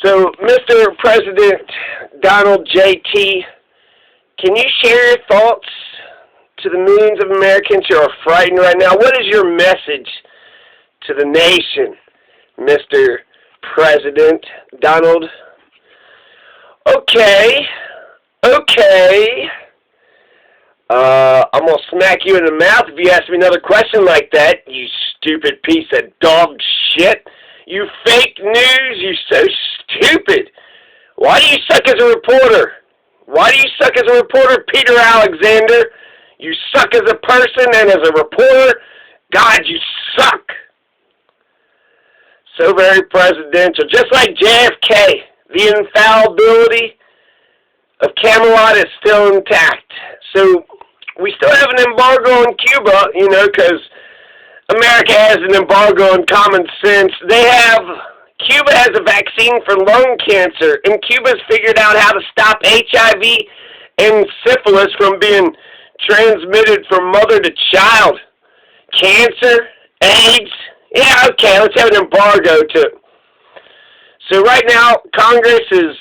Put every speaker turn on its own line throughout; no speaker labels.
So, Mr. President Donald J.T., can you share your thoughts to the millions of Americans who are frightened right now? What is your message to the nation, Mr. President Donald? Okay. I'm going to smack you in the mouth if you ask me another question like that, you stupid piece of dog shit. You fake news, you're so stupid. Why do you suck as a reporter? Why do you suck as a reporter, Peter Alexander? You suck as a person and as a reporter. God, you suck. So very presidential. Just like JFK, the infallibility of Camelot is still intact. So we still have an embargo on Cuba, because America has an embargo on common sense. Cuba has a vaccine for lung cancer, and Cuba's figured out how to stop HIV and syphilis from being transmitted from mother to child. Cancer, AIDS, yeah, okay, let's have an embargo to it. So right now, Congress is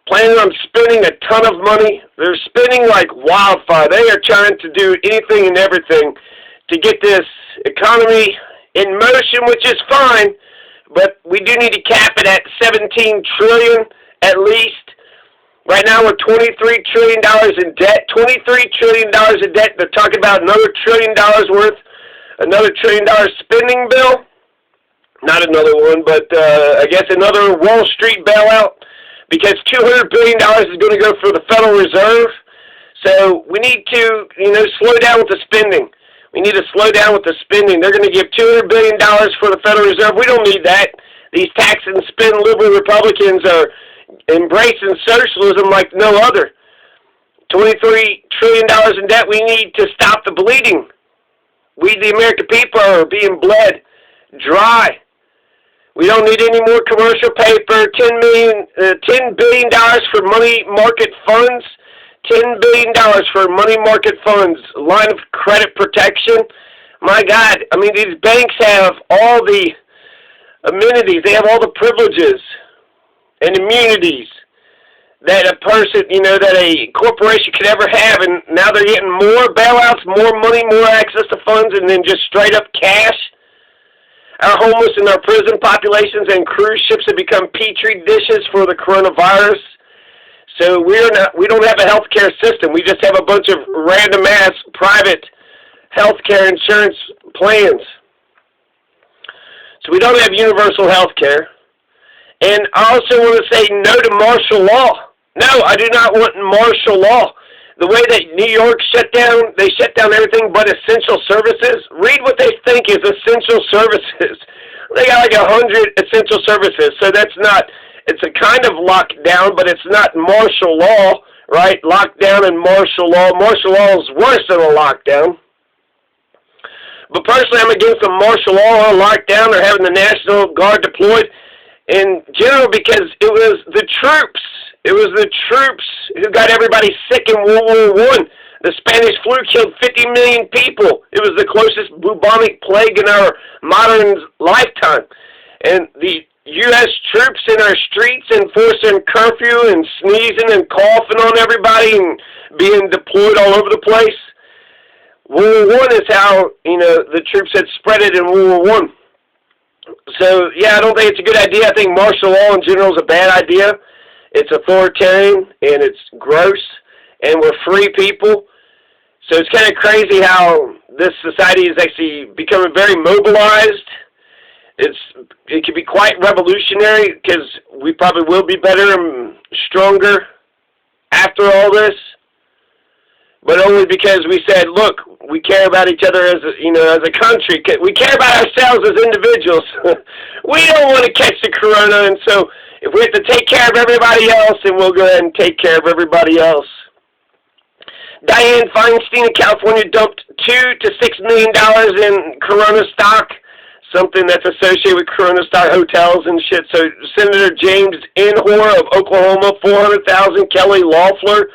planning on spending a ton of money. They're spending like wildfire. They are trying to do anything and everything to get this economy in motion, which is fine, but we do need to cap it at $17 trillion at least. Right now we're $23 trillion in debt. $23 trillion in debt. They're talking about another $1 trillion worth, another $1 trillion spending bill. Not another one, but I guess another Wall Street bailout, because $200 billion is going to go for the Federal Reserve. So we need to, slow down with the spending. We need to slow down with the spending. They're going to give $200 billion for the Federal Reserve. We don't need that. These tax and spend liberal Republicans are embracing socialism like no other. $23 trillion in debt. We need to stop the bleeding. We, the American people, are being bled dry. We don't need any more commercial paper. $10 billion for money market funds. $10 billion for money market funds. Line of credit protection. My God, these banks have all the amenities. They have all the privileges and immunities that a person, that a corporation could ever have. And now they're getting more bailouts, more money, more access to funds, and then just straight up cash. Our homeless and our prison populations and cruise ships have become petri dishes for the coronavirus. So we don't have a healthcare system. We just have a bunch of random ass private healthcare insurance plans. So we don't have universal healthcare. And I also want to say no to martial law. No, I do not want martial law. The way that New York they shut down everything but essential services. Read what they think is essential services. They got like 100 essential services. So it's a kind of lockdown, but it's not martial law, right? Lockdown and martial law. Martial law is worse than a lockdown. But personally, I'm against the martial law or lockdown or having the National Guard deployed in general, because it was the troops. It was the troops who got everybody sick in World War I. The Spanish flu killed 50 million people. It was the closest bubonic plague in our modern lifetime. And the U.S. troops in our streets enforcing curfew and sneezing and coughing on everybody and being deployed all over the place. World War I is how, the troops had spread it in World War I. So, yeah, I don't think it's a good idea. I think martial law in general is a bad idea. It's authoritarian, and it's gross, and we're free people. So it's kind of crazy how this society is actually becoming very mobilized. It can be quite revolutionary, because we probably will be better and stronger after all this. But only because we said, look, we care about each other as a country. We care about ourselves as individuals. We don't want to catch the corona, and so if we have to take care of everybody else, then we'll go ahead and take care of everybody else. Dianne Feinstein in California dumped $2 to $6 million in Corona stock, something that's associated with Corona stock hotels and shit. So Senator James Inhofe of Oklahoma, $400,000. Kelly Loeffler,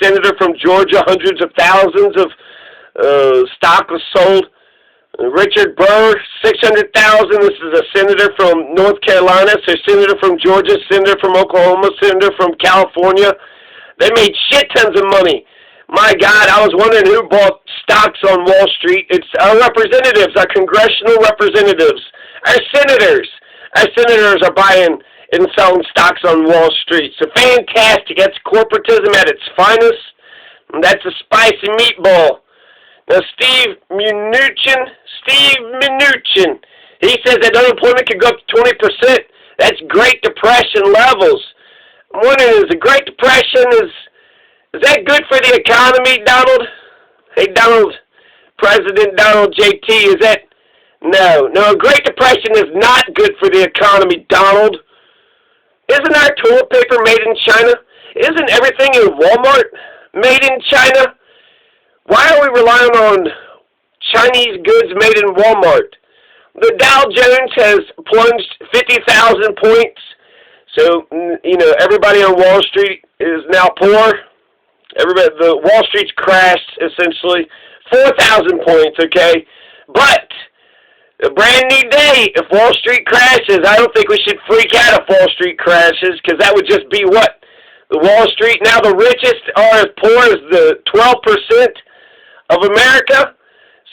senator from Georgia, hundreds of thousands of stock was sold. Richard Burr, 600,000. This is a senator from North Carolina, so senator from Georgia, senator from Oklahoma, senator from California. They made shit tons of money. My God, I was wondering who bought stocks on Wall Street. It's our representatives, our congressional representatives, our senators. Our senators are buying and selling stocks on Wall Street. So fantastic. That's corporatism at its finest. And that's a spicy meatball. Now, Steve Mnuchin, he says that unemployment could go up to 20%. That's Great Depression levels. I'm wondering, is the Great Depression, is that good for the economy, Donald? Hey, Donald, President Donald JT, is that? No, Great Depression is not good for the economy, Donald. Isn't our toilet paper made in China? Isn't everything in Walmart made in China? Why are we relying on Chinese goods made in Walmart? The Dow Jones has plunged 50,000 points. So, everybody on Wall Street is now poor. The Wall Street's crashed, essentially. 4,000 points, okay? But a brand new day. If Wall Street crashes, I don't think we should freak out if Wall Street crashes, because that would just be what? The Wall Street, now the richest are as poor as the 12% of America.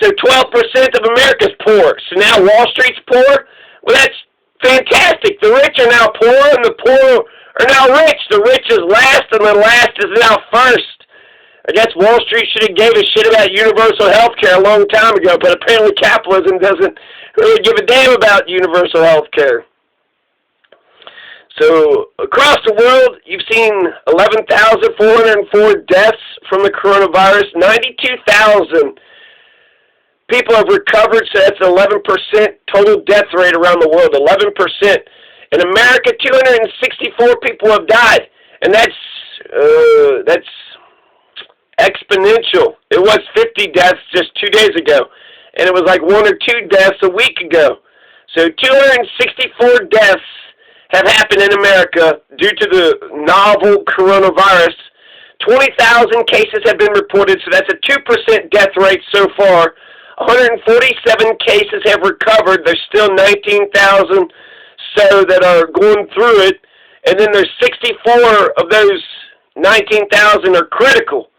So 12% of America's poor. So now Wall Street's poor? Well, that's fantastic. The rich are now poor, and the poor are now rich. The rich is last, and the last is now first. I guess Wall Street should have gave a shit about universal health care a long time ago, but apparently capitalism doesn't really give a damn about universal health care. So, across the world, you've seen 11,404 deaths from the coronavirus. 92,000 people have recovered, so that's 11% total death rate around the world, 11%. In America, 264 people have died, and that's exponential. It was 50 deaths just 2 days ago, and it was like 1 or 2 deaths a week ago. So 264 deaths have happened in America due to the novel coronavirus. 20,000 cases have been reported, so that's a 2% death rate so far. 147 cases have recovered. There's still 19,000 so that are going through it, and then there's 64 of those 19,000 are critical.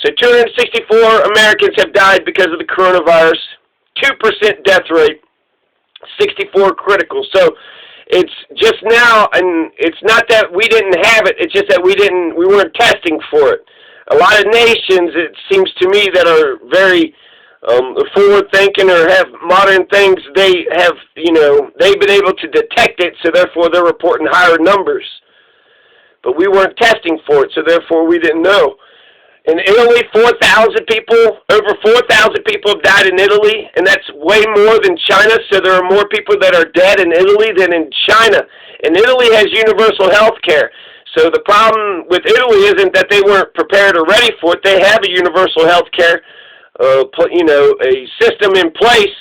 So 264 Americans have died because of the coronavirus, 2% death rate, 64 critical. So it's just now, and it's not that we didn't have it, it's just that we weren't testing for it. A lot of nations, it seems to me, that are very forward-thinking or have modern things, they have, they've been able to detect it, so therefore they're reporting higher numbers. But we weren't testing for it, so therefore we didn't know. In Italy, over 4,000 people have died in Italy, and that's way more than China, so there are more people that are dead in Italy than in China. And Italy has universal health care. So the problem with Italy isn't that they weren't prepared or ready for it. They have a universal health care, a system in place,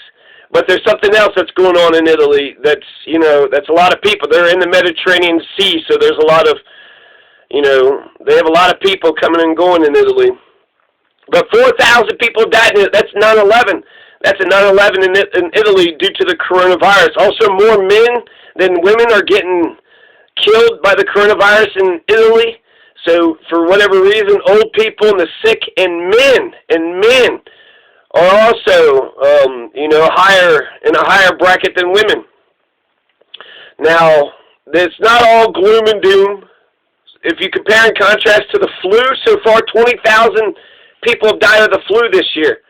but there's something else that's going on in Italy that's a lot of people. They're in the Mediterranean Sea, so there's a lot of they have a lot of people coming and going in Italy. But 4,000 people died. That's 9/11. That's a 9/11 in Italy due to the coronavirus. Also, more men than women are getting killed by the coronavirus in Italy. So, for whatever reason, old people and the sick and men are also, higher in a higher bracket than women. Now, it's not all gloom and doom. If you compare and contrast to the flu, so far 20,000 people have died of the flu this year.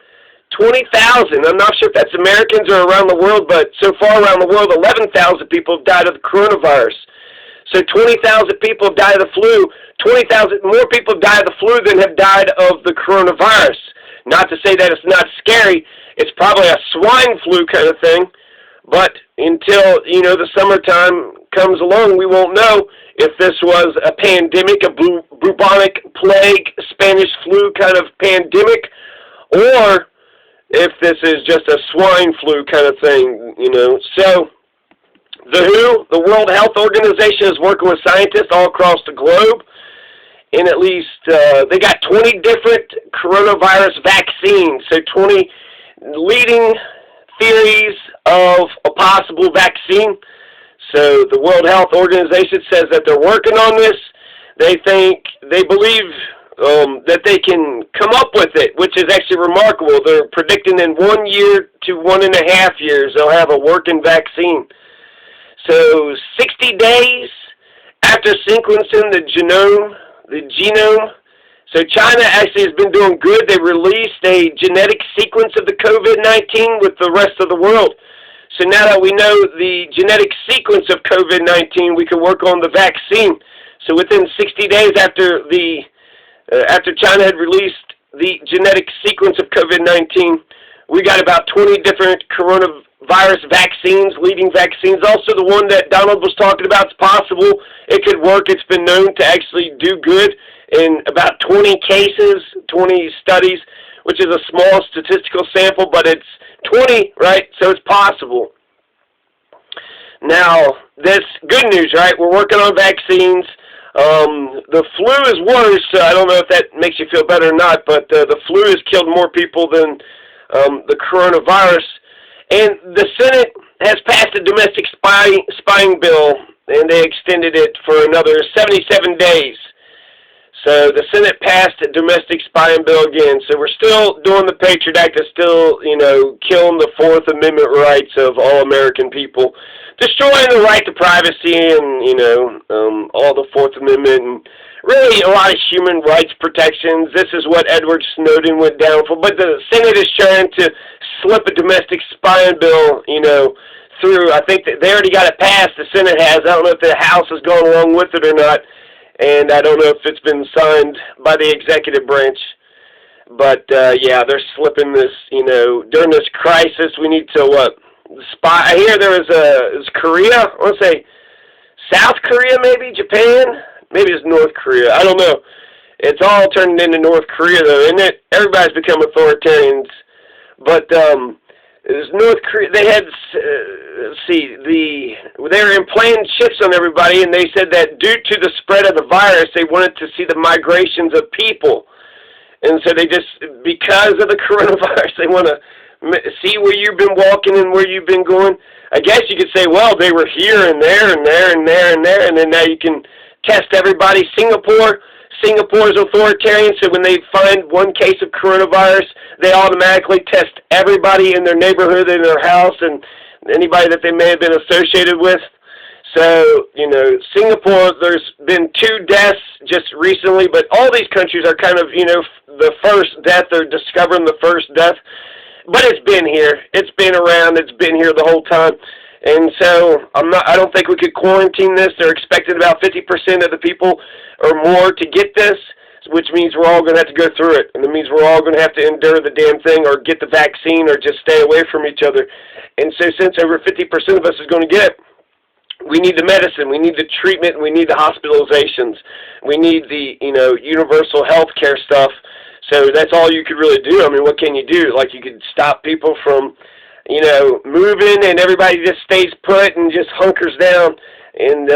20,000. I'm not sure if that's Americans or around the world, but so far around the world, 11,000 people have died of the coronavirus. So 20,000 people have died of the flu. 20,000 more people have died of the flu than have died of the coronavirus. Not to say that it's not scary. It's probably a swine flu kind of thing. But until, the summertime comes along, we won't know if this was a pandemic, a bubonic plague, Spanish flu kind of pandemic, or if this is just a swine flu kind of thing, So, the WHO, the World Health Organization, is working with scientists all across the globe, and at least they got 20 different coronavirus vaccines, so 20 leading theories of a possible vaccine. So the World Health Organization says that they're working on this. They believe that they can come up with it, which is actually remarkable. They're predicting in 1 year to 1.5 years they'll have a working vaccine. So 60 days after sequencing the genome. So China actually has been doing good. They released a genetic sequence of the COVID-19 with the rest of the world. So now that we know the genetic sequence of COVID-19, we can work on the vaccine. So within 60 days after China had released the genetic sequence of COVID-19, we got about 20 different coronavirus vaccines, leading vaccines. Also, the one that Donald was talking about is possible. It could work. It's been known to actually do good in about 20 cases, 20 studies, which is a small statistical sample, but it's 20, right? So it's possible. Now, that's good news, right? We're working on vaccines. The flu is worse. I don't know if that makes you feel better or not, but the flu has killed more people than the coronavirus. And the Senate has passed a domestic spying bill, and they extended it for another 77 days. So the Senate passed a domestic spying bill again. So we're still doing the Patriot Act. It's still, killing the Fourth Amendment rights of all American people, destroying the right to privacy and, all the Fourth Amendment and really a lot of human rights protections. This is what Edward Snowden went down for. But the Senate is trying to slip a domestic spying bill, through. I think that they already got it passed. The Senate has. I don't know if the House has gone along with it or not. And I don't know if it's been signed by the executive branch. But, yeah, they're slipping this, during this crisis, we need to, spy. I hear there is Korea, I want to say South Korea maybe, Japan, maybe it's North Korea, I don't know. It's all turning into North Korea, though, isn't it? Everybody's become authoritarians. But, there's North Korea, they had, they were implanting chips on everybody, and they said that due to the spread of the virus, they wanted to see the migrations of people. And so they just, because of the coronavirus, they want to see where you've been walking and where you've been going. I guess you could say, well, they were here and there and there and there and there, and then now you can test everybody. Singapore is authoritarian, so when they find one case of coronavirus, they automatically test everybody in their neighborhood, in their house, and anybody that they may have been associated with. So, Singapore, there's been 2 deaths just recently, but all these countries are kind of, the first death, they're discovering the first death. But it's been here. It's been around. It's been here the whole time. And so I don't think we could quarantine this. They're expecting about 50% of the people or more to get this, which means we're all going to have to go through it. And it means we're all going to have to endure the damn thing or get the vaccine or just stay away from each other. And so since over 50% of us is going to get it, we need the medicine, we need the treatment, we need the hospitalizations. We need the, universal health care stuff. So that's all you could really do. I mean, what can you do? Like, you could stop people from, moving, and everybody just stays put and just hunkers down and,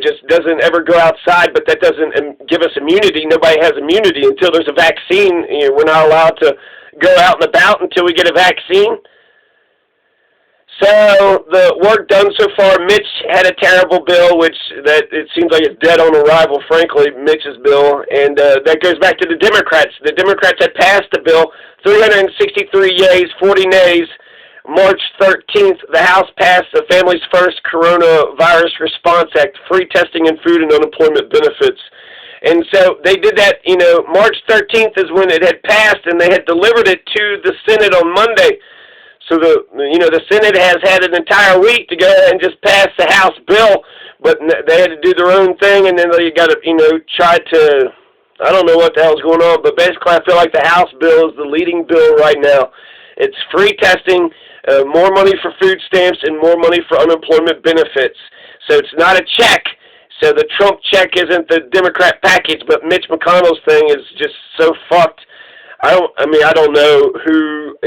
just doesn't ever go outside. But that doesn't give us immunity. Nobody has immunity until there's a vaccine. We're not allowed to go out and about until we get a vaccine. So the work done so far, Mitch had a terrible bill, which it seems like it's dead on arrival, frankly, Mitch's bill, and that goes back to the Democrats. The Democrats had passed the bill, 363 yeas, 40 nays. March 13th, the House passed the Families First Coronavirus Response Act, free testing and food and unemployment benefits. And so they did that, March 13th is when it had passed, and they had delivered it to the Senate on Monday. So the Senate has had an entire week to go ahead and just pass the House bill, but they had to do their own thing, and then they got to, try to, I don't know what the hell's going on, but basically I feel like the House bill is the leading bill right now. It's free testing, more money for food stamps, and more money for unemployment benefits. So it's not a check. So the Trump check isn't the Democrat package, but Mitch McConnell's thing is just so fucked. I don't know who,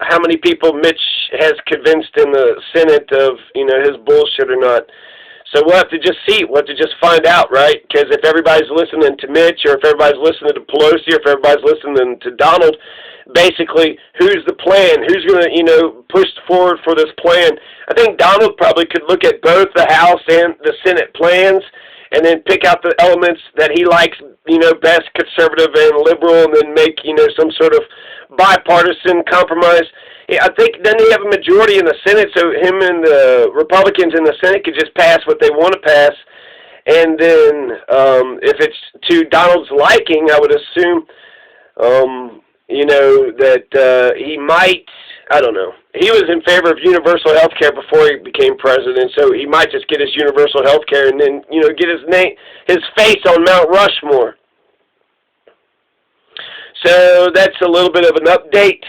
how many people Mitch has convinced in the Senate of, his bullshit or not. So we'll have to just see. We'll have to just find out, right? Because if everybody's listening to Mitch, or if everybody's listening to Pelosi, or if everybody's listening to Donald, basically who's the plan, who's going to, you know, push forward for this plan. I think Donald probably could look at both the House and the Senate plans and then pick out the elements that he likes, you know, best, conservative and liberal, and then make, you know, some sort of bipartisan compromise. I think then they have a majority in the Senate, so him and the Republicans in the Senate could just pass what they want to pass. And then if it's to Donald's liking, I would assume, you know, that he might, I don't know. He was in favor of universal health care before he became president, so he might just get his universal health care and then, you know, get his face on Mount Rushmore. So that's a little bit of an update.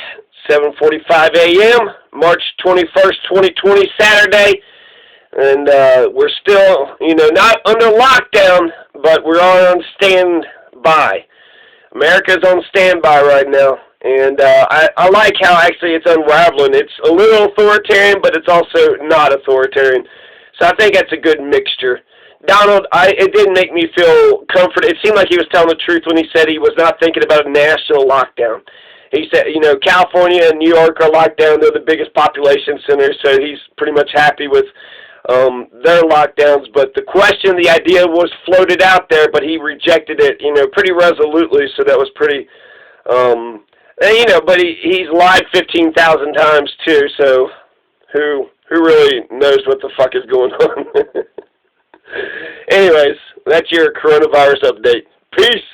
7:45 a.m., March 21st, 2020, Saturday. And we're still, you know, not under lockdown, but we're on standby. America's on standby right now. And I like how actually it's unraveling. It's a little authoritarian, but it's also not authoritarian. So I think that's a good mixture. Donald, it didn't make me feel comforted. It seemed like he was telling the truth when he said he was not thinking about a national lockdown. He said, you know, California and New York are locked down. They're the biggest population centers, so he's pretty much happy with their lockdowns. But the question, the idea was floated out there, but he rejected it, you know, pretty resolutely. So that was pretty, and, you know, but he's lied 15,000 times too. So who really knows what the fuck is going on? Anyways, that's your coronavirus update. Peace.